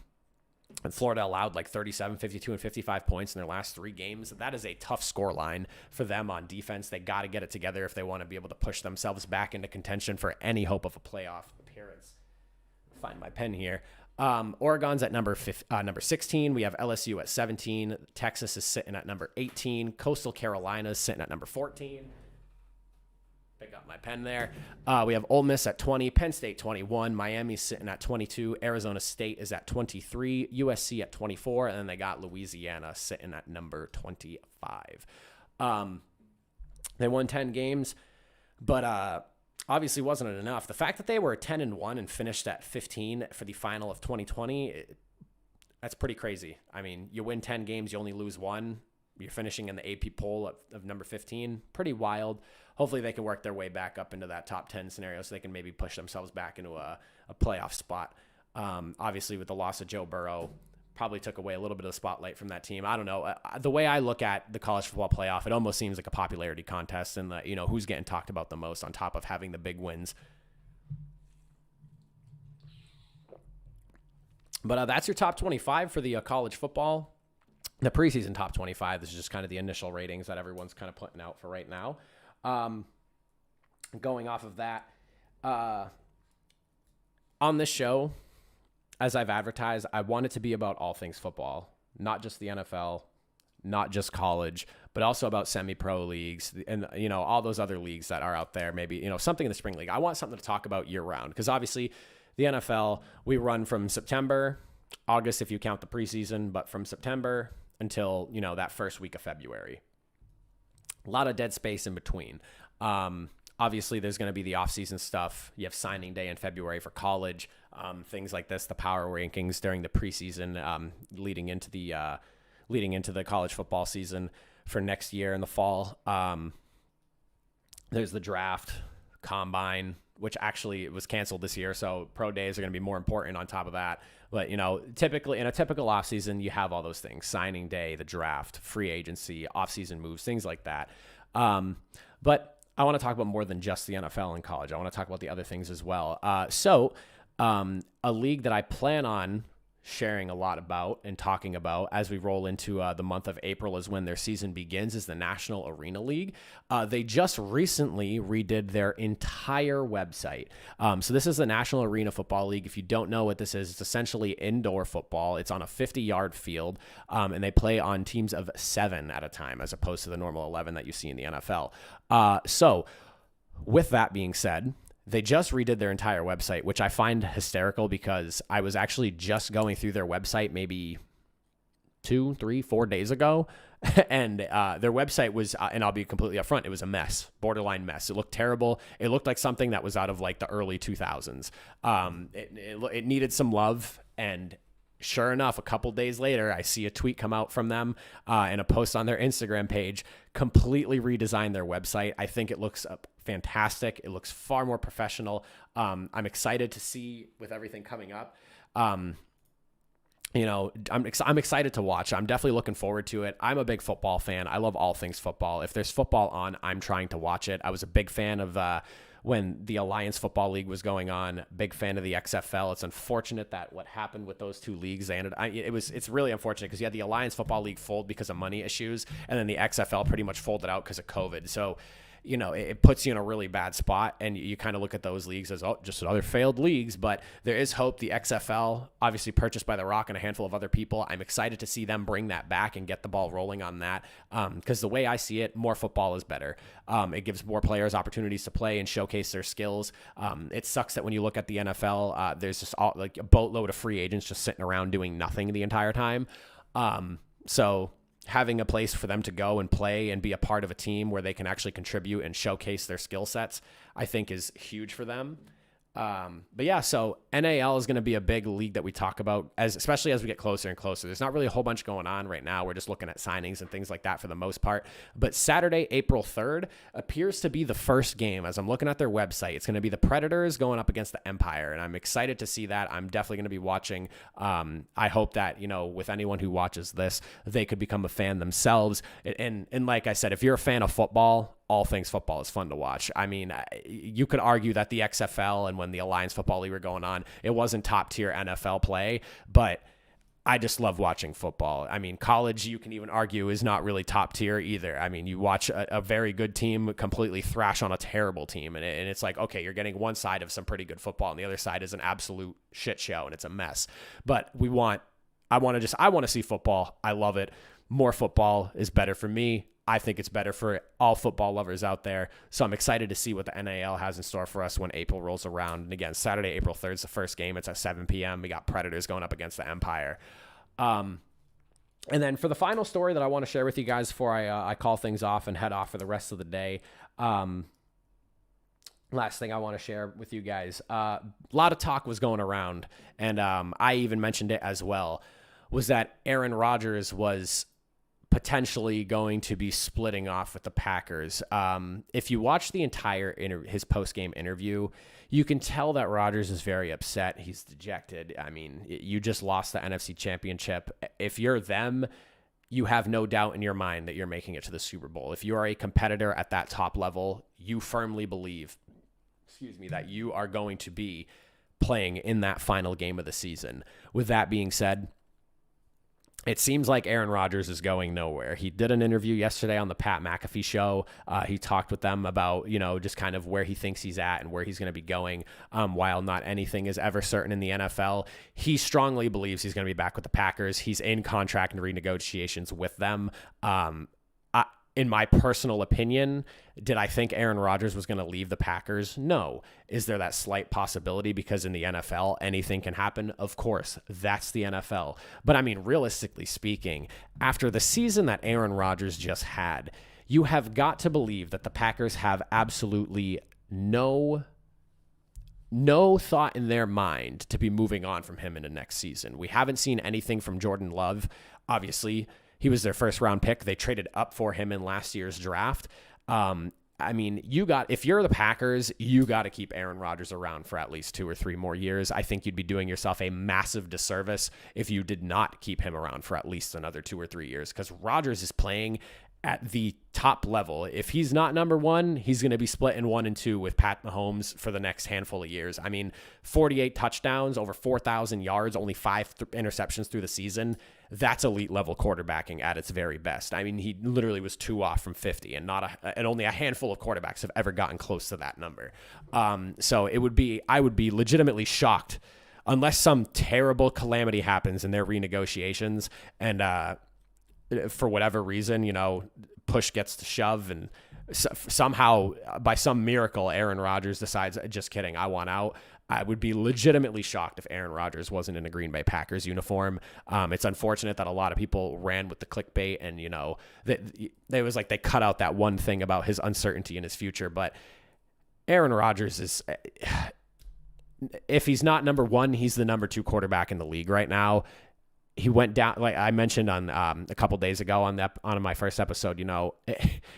Florida allowed like 37, 52, and 55 points in their last 3 games. That is a tough score line for them on defense. They got to get it together if they want to be able to push themselves back into contention for any hope of a playoff appearance. Find my pen here. Oregon's at number 16. We have LSU at 17. Texas is sitting at number 18. Coastal Carolina is sitting at number 14. Pick up my pen there. We have Ole Miss at 20. Penn State 21. Miami's sitting at 22. Arizona State is at 23. USC at 24. And then they got Louisiana sitting at number 25. They won 10 games, but obviously wasn't enough. The fact that they were 10-1 and finished at 15 for the final of 2020, that's pretty crazy. You win 10 games, you only lose 1. You're finishing in the AP poll of number 15. Pretty wild. Hopefully they can work their way back up into that top 10 scenario so they can maybe push themselves back into a playoff spot. Obviously with the loss of Joe Burrow, probably took away a little bit of the spotlight from that team. I don't know. The way I look at the college football playoff, it almost seems like a popularity contest and who's getting talked about the most on top of having the big wins. But that's your top 25 for the college football. The preseason top 25, this is just kind of the initial ratings that everyone's kind of putting out for right now. Going off of that, on this show, as I've advertised, I want it to be about all things football, not just the NFL, not just college, but also about semi-pro leagues and, all those other leagues that are out there. Maybe, something in the spring league. I want something to talk about year round because obviously the NFL, we run from September, August, if you count the preseason, but from September until, that first week of February. A lot of dead space in between. Obviously, there's going to be the off-season stuff. You have signing day in February for college, things like this, the power rankings during the preseason, leading into the college football season for next year in the fall. There's the draft, combine, which actually was canceled this year, so pro days are going to be more important on top of that. But, typically in a typical offseason, you have all those things, signing day, the draft, free agency, offseason moves, things like that. But I want to talk about more than just the NFL and college. I want to talk about the other things as well. So a league that I plan on sharing a lot about and talking about as we roll into the month of April is when their season begins, is the National Arena League. They just recently redid their entire website. So this is the National Arena Football League. If you don't know what this is, it's essentially indoor football. It's on a 50-yard field, and they play on teams of 7 at a time as opposed to the normal 11 that you see in the NFL. So with that being said, they just redid their entire website, which I find hysterical because I was actually just going through their website maybe 2, 3, 4 days ago. And their website was, and I'll be completely upfront, it was a mess, borderline mess. It looked terrible. It looked like something that was out of like the early 2000s. It needed some love, and sure enough, a couple days later, I see a tweet come out from them and a post on their Instagram page, completely redesigned their website. I think it looks fantastic. It looks far more professional. I'm excited to see with everything coming up. I'm excited to watch. I'm definitely looking forward to it. I'm a big football fan. I love all things football. If there's football on, I'm trying to watch it. I was a big fan of when the Alliance Football League was going on, big fan of the XFL. It's unfortunate that what happened with those two leagues, it's really unfortunate because you had the Alliance Football League fold because of money issues, and then the XFL pretty much folded out because of COVID. So, it puts you in a really bad spot, and you kind of look at those leagues as, just other failed leagues, but there is hope. The XFL, obviously purchased by The Rock and a handful of other people, I'm excited to see them bring that back and get the ball rolling on that, because the way I see it, more football is better. It gives more players opportunities to play and showcase their skills. It sucks that when you look at the NFL, there's just like a boatload of free agents just sitting around doing nothing the entire time. So having a place for them to go and play and be a part of a team where they can actually contribute and showcase their skill sets, I think is huge for them. But yeah, so NAL is going to be a big league that we talk about, especially as we get closer and closer. There's not really a whole bunch going on right now. We're just looking at signings and things like that for the most part. But Saturday, April 3rd appears to be the first game. As I'm looking at their website, it's going to be the Predators going up against the Empire, and I'm excited to see that. I'm definitely going to be watching. I hope that, with anyone who watches this, they could become a fan themselves. And like I said, if you're a fan of football, all things football is fun to watch. I mean, you could argue that the XFL and when the Alliance Football League were going on, it wasn't top tier NFL play, but I just love watching football. I mean, college, you can even argue, is not really top tier either. I mean, you watch a very good team completely thrash on a terrible team, and it's like, okay, you're getting one side of some pretty good football, and the other side is an absolute shit show, and it's a mess. But I want to see football. I love it. More football is better for me. I think it's better for all football lovers out there. So I'm excited to see what the NAL has in store for us when April rolls around. And again, Saturday, April 3rd is the first game. It's at 7 p.m. We got Predators going up against the Empire. And then for the final story that I want to share with you guys before I call things off and head off for the rest of the day, last thing I want to share with you guys, a lot of talk was going around, and I even mentioned it as well, was that Aaron Rodgers was potentially going to be splitting off with the Packers. If you watch the entire his post-game interview, you can tell that Rodgers is very upset. He's dejected. I mean, you just lost the NFC Championship. If you're them, you have no doubt in your mind that you're making it to the Super Bowl. If you are a competitor at that top level, you firmly believe, that you are going to be playing in that final game of the season. With that being said, it seems like Aaron Rodgers is going nowhere. He did an interview yesterday on the Pat McAfee show. He talked with them about, just kind of where he thinks he's at and where he's going to be going. While not anything is ever certain in the NFL, he strongly believes he's going to be back with the Packers. He's in contract and renegotiations with them. In my personal opinion, did I think Aaron Rodgers was going to leave the Packers? No. Is there that slight possibility because in the NFL, anything can happen? Of course, that's the NFL. But I mean, realistically speaking, after the season that Aaron Rodgers just had, you have got to believe that the Packers have absolutely no thought in their mind to be moving on from him in the next season. We haven't seen anything from Jordan Love. Obviously, he was their first round pick. They traded up for him in last year's draft. I mean, if you're the Packers, you got to keep Aaron Rodgers around for at least 2 or 3 more years. I think you'd be doing yourself a massive disservice if you did not keep him around for at least another 2 or 3 years, because Rodgers is playing at the top level. If he's not number one, he's going to be split in 1 and 2 with Pat Mahomes for the next handful of years. I mean, 48 touchdowns, over 4,000 yards, only 5 interceptions through the season. That's elite level quarterbacking at its very best. I mean, he literally was 2 off from 50, and only a handful of quarterbacks have ever gotten close to that number. So I would be legitimately shocked unless some terrible calamity happens in their renegotiations and for whatever reason, push gets to shove and somehow by some miracle, Aaron Rodgers decides, just kidding, I want out. I would be legitimately shocked if Aaron Rodgers wasn't in a Green Bay Packers uniform. It's unfortunate that a lot of people ran with the clickbait and, that it was like they cut out that one thing about his uncertainty in his future. But Aaron Rodgers is, if he's not number one, he's the number 2 quarterback in the league right now. He went down, like I mentioned on a couple days ago on my first episode,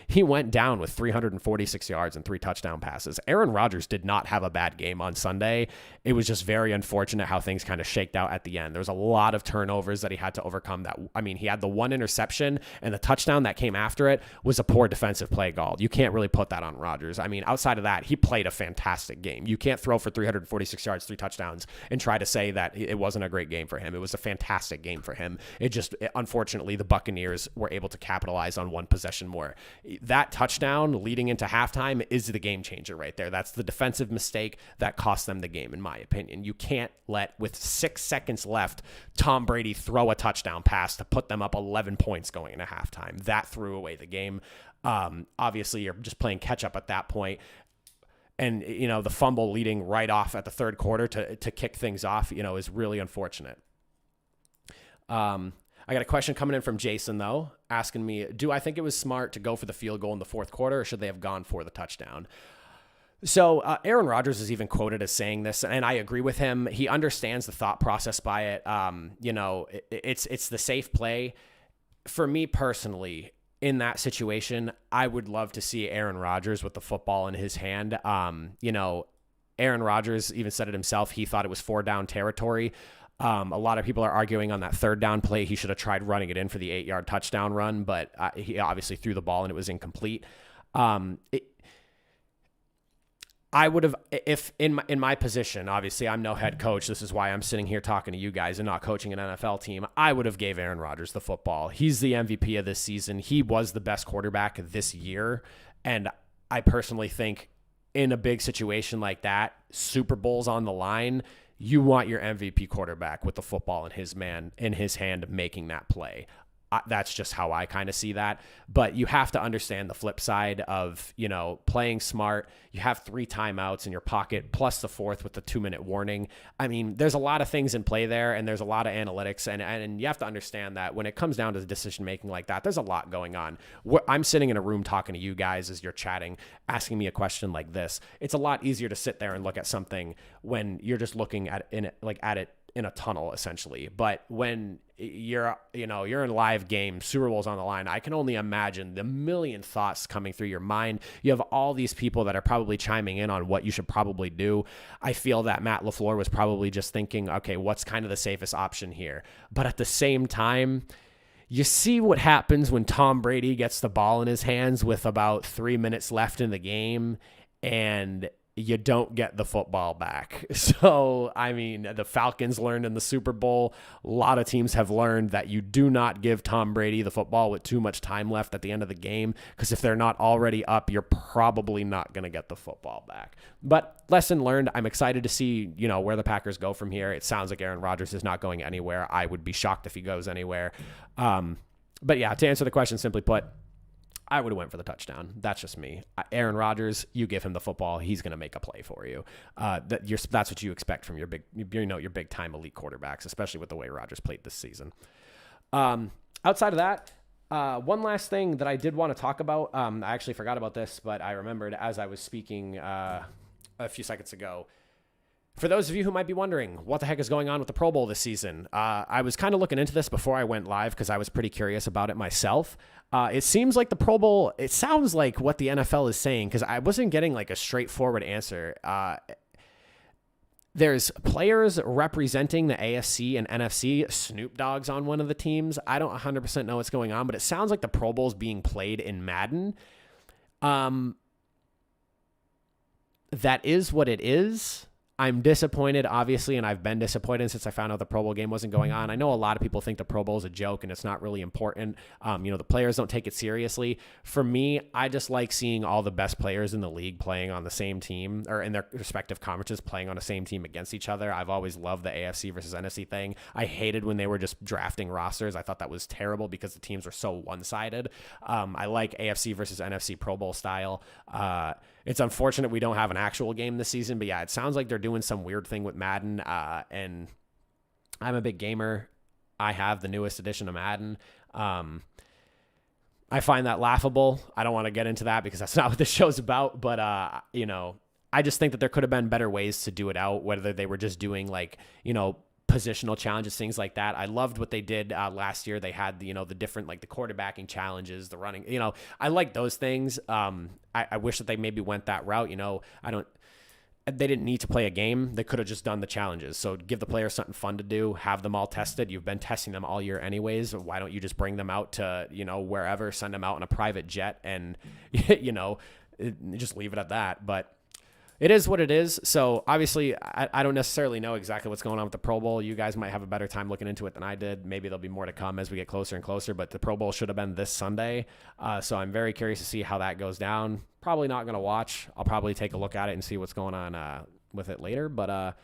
he went down with 346 yards and 3 touchdown passes. Aaron Rodgers did not have a bad game on Sunday. It was just very unfortunate how things kind of shaked out at the end. There was a lot of turnovers that he had to overcome. He had the 1 interception, and the touchdown that came after it was a poor defensive play call. You can't really put that on Rodgers. I mean, outside of that, he played a fantastic game. You can't throw for 346 yards, 3 touchdowns, and try to say that it wasn't a great game for him. It was a fantastic game for him. Unfortunately, the Buccaneers were able to capitalize on one possession more. That touchdown leading into halftime is the game changer right there. That's the defensive mistake that cost them the game, in my opinion. You can't let, with 6 seconds left, Tom Brady throw a touchdown pass to put them up 11 points going into halftime. That threw away the game. Obviously, you're just playing catch up at that point. And, the fumble leading right off at the third quarter to kick things off, is really unfortunate. I got a question coming in from Jason, though, asking me, do I think it was smart to go for the field goal in the fourth quarter, or should they have gone for the touchdown? So Aaron Rodgers is even quoted as saying this, and I agree with him. He understands the thought process by it. It's the safe play. For me personally, in that situation, I would love to see Aaron Rodgers with the football in his hand. Aaron Rodgers even said it himself. He thought it was 4 down territory. A lot of people are arguing on that 3rd down play. He should have tried running it in for the 8-yard touchdown run, but he obviously threw the ball and it was incomplete. I would have, if in my position, obviously I'm no head coach. This is why I'm sitting here talking to you guys and not coaching an NFL team. I would have gave Aaron Rodgers the football. He's the MVP of this season. He was the best quarterback this year. And I personally think in a big situation like that, Super Bowl's on the line, you want your MVP quarterback with the football in his hand making that play. That's just how I kind of see that. But you have to understand the flip side of, playing smart. You have 3 timeouts in your pocket, plus the 4th with the 2-minute warning. I mean, there's a lot of things in play there, and there's a lot of analytics. And you have to understand that when it comes down to decision-making like that, there's a lot going on. I'm sitting in a room talking to you guys as you're chatting, asking me a question like this. It's a lot easier to sit there and look at something when you're just looking at it in a tunnel, essentially. But when you're in live game, Super Bowl's on the line, I can only imagine the million thoughts coming through your mind. You have all these people that are probably chiming in on what you should probably do. I feel that Matt LaFleur was probably just thinking, okay, what's kind of the safest option here? But at the same time, you see what happens when Tom Brady gets the ball in his hands with about 3 minutes left in the game, and you don't get the football back. So, I mean, the Falcons learned in the Super Bowl. A lot of teams have learned that you do not give Tom Brady the football with too much time left at the end of the game, because if they're not already up, you're probably not going to get the football back. But lesson learned. I'm excited to see, where the Packers go from here. It sounds like Aaron Rodgers is not going anywhere. I would be shocked if he goes anywhere. But yeah, to answer the question, simply put, I would have went for the touchdown. That's just me. Aaron Rodgers, you give him the football, he's going to make a play for you. That's what you expect from your big time elite quarterbacks, especially with the way Rodgers played this season. Outside of that, one last thing that I did want to talk about. I actually forgot about this, but I remembered as I was speaking a few seconds ago. For those of you who might be wondering what the heck is going on with the Pro Bowl this season, I was kind of looking into this before I went live because I was pretty curious about it myself. It seems like the Pro Bowl, it sounds like what the NFL is saying, because I wasn't getting like a straightforward answer. There's players representing the AFC and NFC. Snoop Dogg's on one of the teams. I don't 100% know what's going on, but it sounds like the Pro Bowl is being played in Madden. That is what it is. I'm disappointed, obviously, and I've been disappointed since I found out the Pro Bowl game wasn't going on. I know a lot of people think the Pro Bowl is a joke and it's not really important. The players don't take it seriously. For me, I just like seeing all the best players in the league playing on the same team or in their respective conferences playing on the same team against each other. I've always loved the AFC versus NFC thing. I hated when they were just drafting rosters. I thought that was terrible because the teams were so one-sided. I like AFC versus NFC Pro Bowl style. It's unfortunate we don't have an actual game this season, but yeah, it sounds like they're doing some weird thing with Madden, and I'm a big gamer. I have the newest edition of Madden. I find that laughable. I don't want to get into that because that's not what this show's about, but, I just think that there could have been better ways to do it out, whether they were just doing positional challenges, things like that. I loved what they did last year. They had the different the quarterbacking challenges, the running. I like those things. I wish that they maybe went that route. They didn't need to play a game. They could have just done the challenges. So give the players something fun to do. Have them all tested. You've been testing them all year anyways. Why don't you just bring them out to wherever, send them out in a private jet, and just leave it at that. But it is what it is. So obviously, I don't necessarily know exactly what's going on with the Pro Bowl. You guys might have a better time looking into it than I did. Maybe there'll be more to come as we get closer and closer, but the Pro Bowl should have been this Sunday. So I'm very curious to see how that goes down. Probably not going to watch. I'll probably take a look at it and see what's going on with it later. But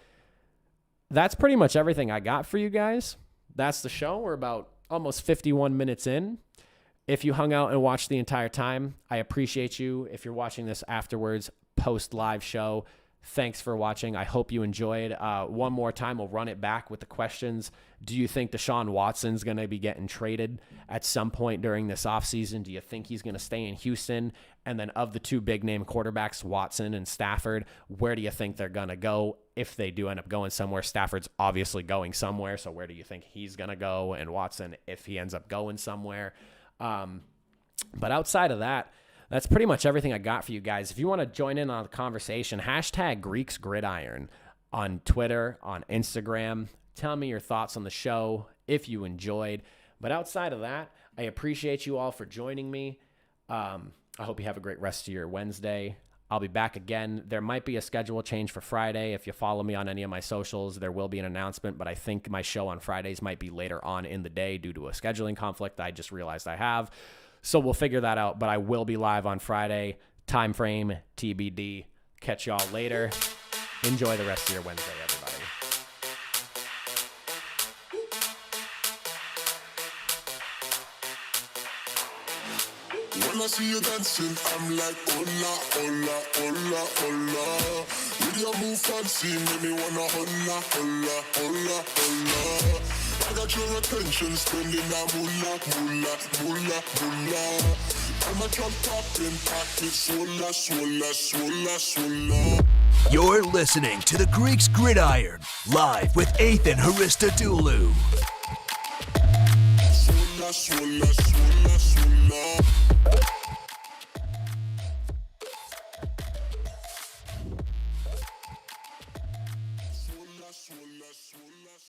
that's pretty much everything I got for you guys. That's the show. We're about almost 51 minutes in. If you hung out and watched the entire time, I appreciate you. If you're watching this afterwards, post live show, thanks for watching. I hope you enjoyed. One more time, we'll run it back with the questions. Do you think Deshaun Watson's going to be getting traded at some point during this offseason? Do you think he's going to stay in Houston? And then of the two big name quarterbacks, Watson and Stafford, where do you think they're going to go? If they do end up going somewhere, Stafford's obviously going somewhere. So where do you think he's going to go? And Watson, if he ends up going somewhere. But outside of that, that's pretty much everything I got for you guys. If you want to join in on the conversation, hashtag Greeks Gridiron on Twitter, on Instagram. Tell me your thoughts on the show if you enjoyed. But outside of that, I appreciate you all for joining me. I hope you have a great rest of your Wednesday. I'll be back again. There might be a schedule change for Friday. If you follow me on any of my socials, there will be an announcement, but I think my show on Fridays might be later on in the day due to a scheduling conflict I just realized I have. So we'll figure that out, but I will be live on Friday. Time frame, TBD. Catch y'all later. Enjoy the rest of your Wednesday, everybody. When I see you dancing, I'm like, hola, hola, hola, hola. With your move fancy, make me wanna hola, hola, hola, hola. I got your attention, spending that moolah, moolah, moolah, moolah. I'm a drop popping, pocket, swola, swola, swola, swola. You're listening to the Greeks Gridiron, live with Ethan Haristodulu. Swola, swola, swola, swola.